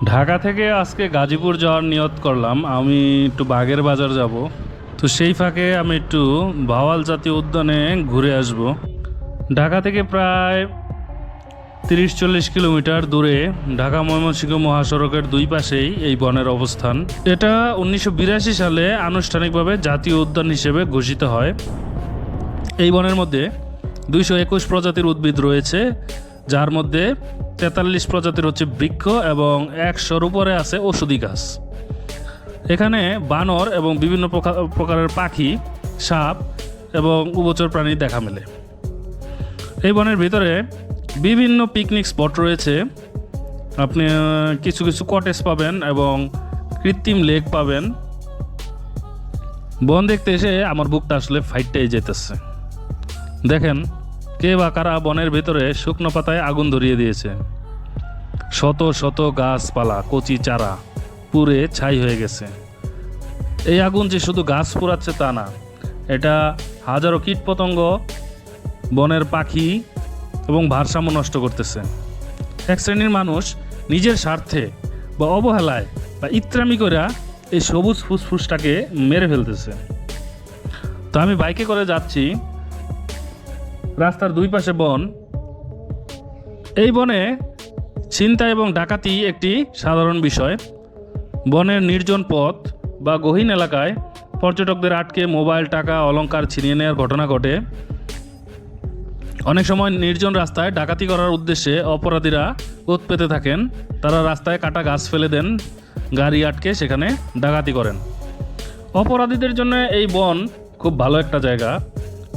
ঢাকা থেকে আজকে গাজীপুর যাওয়ার নিয়ত করলাম। আমি একটু বাগের বাজার যাব, তো সেই ফাঁকে আমি একটু ভাওয়াল জাতীয় উদ্যানে ঘুরে আসব। ঢাকা থেকে প্রায় 30-40 কিলোমিটার দূরে ঢাকা ময়মনসিংহ মহাসড়কের দুই পাশেই এই বনের অবস্থান। এটা 1982 সালে আনুষ্ঠানিকভাবে জাতীয় উদ্যান হিসেবে ঘোষিত হয়। এই বনের মধ্যে 221 প্রজাতির উদ্ভিদ রয়েছে, যার মধ্যে 43 প্রজাতির হচ্ছে বৃক্ষ এবং 100-র উপরে আছে ঔষধি গাছ। এখানে বানর এবং বিভিন্ন প্রকারের পাখি, সাপ এবং উভচর প্রাণী দেখা মেলে। এই বনের ভিতরে বিভিন্ন পিকনিক স্পট রয়েছে। আপনি কিছু কিছু কটেজ পাবেন এবং কৃত্রিম লেক পাবেন। বন দেখতে এসে আমার বুকটা আসলে ফাইটটাই যেতেছে। দেখেন কে বা কারা বনের ভিতরে শুকনো পাতায় আগুন ধরিয়ে দিয়েছে। শত শত গাছপালা, কচি চারা পুড়ে ছাই হয়ে গেছে। এই আগুন যে শুধু গাছ পোড়াচ্ছে তা না, এটা হাজারো কীটপতঙ্গ, বনের পাখি এবং ভারসাম্য নষ্ট করতেছে। এক শ্রেণীর মানুষ নিজের স্বার্থে বা অবহেলায় বা ইত্রামি করে এই সবুজ ফুসফুসটাকে মেরে ফেলতেছে। তো আমি বাইকে করে যাচ্ছি, রাস্তার দুই পাশে বন। এই বনে ছিনতাই এবং ডাকাতি একটি সাধারণ বিষয়। বনের নির্জন পথ বা গহীন এলাকায় পর্যটকদের আটকে মোবাইল, টাকা, অলংকার ছিনিয়ে নেওয়ার ঘটনা ঘটে। অনেক সময় নির্জন রাস্তায় ডাকাতি করার উদ্দেশ্যে অপরাধীরা ওত পেতে থাকেন। তারা রাস্তায় কাটা গাছ ফেলে দেন, গাড়ি আটকে সেখানে ডাকাতি করেন। অপরাধীদের জন্য এই বন খুব ভালো একটা জায়গা।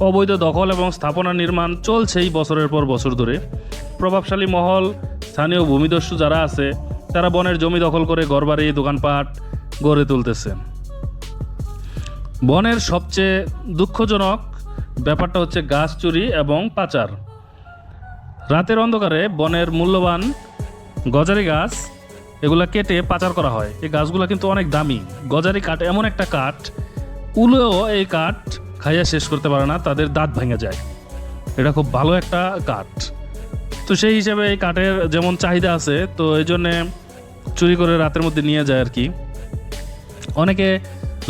অবৈধ দখল এবং স্থাপনা নির্মাণ চলছেই বছরের পর বছর ধরে। প্রভাবশালী মহল, স্থানীয় ভূমিদস্যু যারা আছে, তারা বনের জমি দখল করে ঘরবাড়ি, দোকানপাট গড়ে তুলতেছে। বনের সবচেয়ে দুঃখজনক ব্যাপারটা হচ্ছে গাছ চুরি এবং পাচার। রাতের অন্ধকারে বনের মূল্যবান গজারি গাছ এগুলা কেটে পাচার করা হয়। এই গাছগুলো কিন্তু অনেক দামি। গজারি কাঠ এমন একটা কাঠ, উলেও এই কাঠ খাইয়া শেষ করতে পারে না, তাদের দাঁত ভেঙে যায়। এটা খুব ভালো একটা কাঠ। তো সেই হিসাবে এই কাঠের যেমন চাহিদা আছে, তো এই জন্যে চুরি করে রাতের মধ্যে নিয়ে যায় আর কি। অনেকে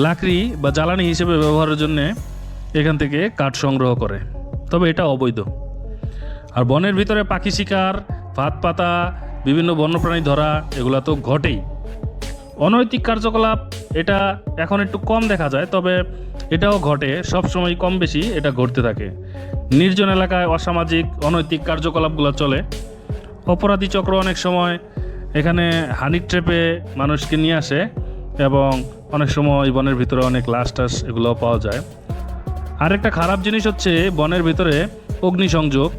লাকড়ি বা জ্বালানি হিসেবে ব্যবহারের জন্যে এখান থেকে কাঠ সংগ্রহ করে, তবে এটা অবৈধ। আর বনের ভিতরে পাখি শিকার, ফাঁদ পাতা, বিভিন্ন বন্যপ্রাণী ধরা এগুলা তো ঘটেই। অনৈতিক কার্যকলাপ এটা এখন একটু কম দেখা যায়, তবে এটাও ঘটে, সবসময় কম বেশি এটা ঘটতে থাকে। নির্জন এলাকায় অসামাজিক অনৈতিক কার্যকলাপগুলো চলে। অপরাধী চক্র অনেক সময় এখানে হানি ট্র্যাপে মানুষকে নিয়ে আসে এবং অনেক সময় বনের ভিতরে অনেক লাশ টাশ এগুলোও পাওয়া যায়। আরেকটা খারাপ জিনিস হচ্ছে বনের ভিতরে অগ্নিসংযোগ।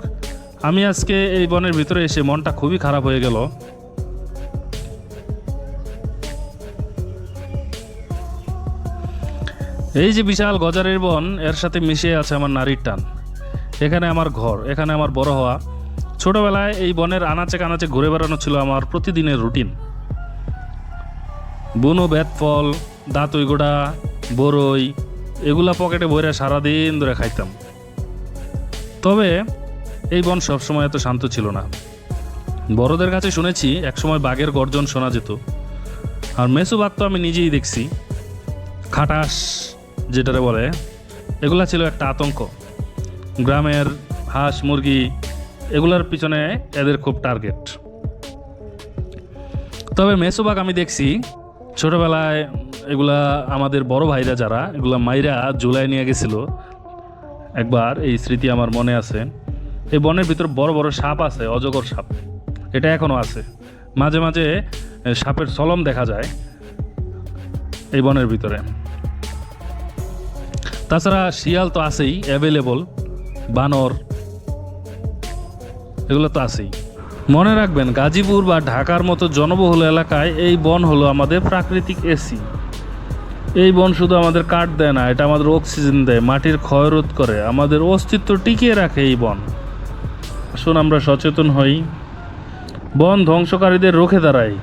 আমি আজকে এই বনের ভিতরে এসে মনটা খুবই খারাপ হয়ে গেল। এই যে বিশাল গজারের বন, এর সাথে মিশে আছে আমার নারীর টান। এখানে আমার ঘর, এখানে আমার বড় হওয়া। ছোটবেলায় এই বনের আনাচে কানাচে ঘুরে বেড়ানো ছিল আমার প্রতিদিনের রুটিন। বুনো বেতফল, দাঁতই গোড়া, বরই এগুলা পকেটে ভরে সারাদিন ধরে খাইতাম। তবে এই বন সবসময় এত শান্ত ছিল না। বড়দের কাছে শুনেছি একসময় বাঘের গর্জন শোনা যেত। আর মেসু বাঘ তো আমি নিজেই দেখছি। খাটাস যেটারে বলে, এগুলা ছিল একটা আতঙ্ক। গ্রামের হাঁস, মুরগি এগুলার পিছনে এদের খুব টার্গেট। তবে মেসু বাঘ আমি দেখছি ছোটবেলায়। এগুলা আমাদের বড় ভাইরা যারা এগুলা মাইরা জুলাই নিয়ে গেছিল একবার, এই স্মৃতি আমার মনে আছে। এই বনের ভিতর বড় বড় সাপ আছে, অজগর সাপ, এটা এখনও আছে। মাঝে মাঝে সাপের চলম দেখা যায় এই বনের ভিতরে। তাছাড়া শিয়াল তো আছেই, অ্যাভেলেবল, বানর এগুলো তো আছেই। মনে রাখবেন, গাজীপুর বা ঢাকার মতো জনবহুল এলাকায় এই বন হলো আমাদের প্রাকৃতিক এসি। এই বন শুধু আমাদের কাঠ দেয় না, এটা আমাদের অক্সিজেন দেয়, মাটির ক্ষয় রোধ করে, আমাদের অস্তিত্ব টিকিয়ে রাখে এই বন। আসুন আমরা সচেতন হই, বন ধ্বংসকারীদের রুখে দাঁড়াই।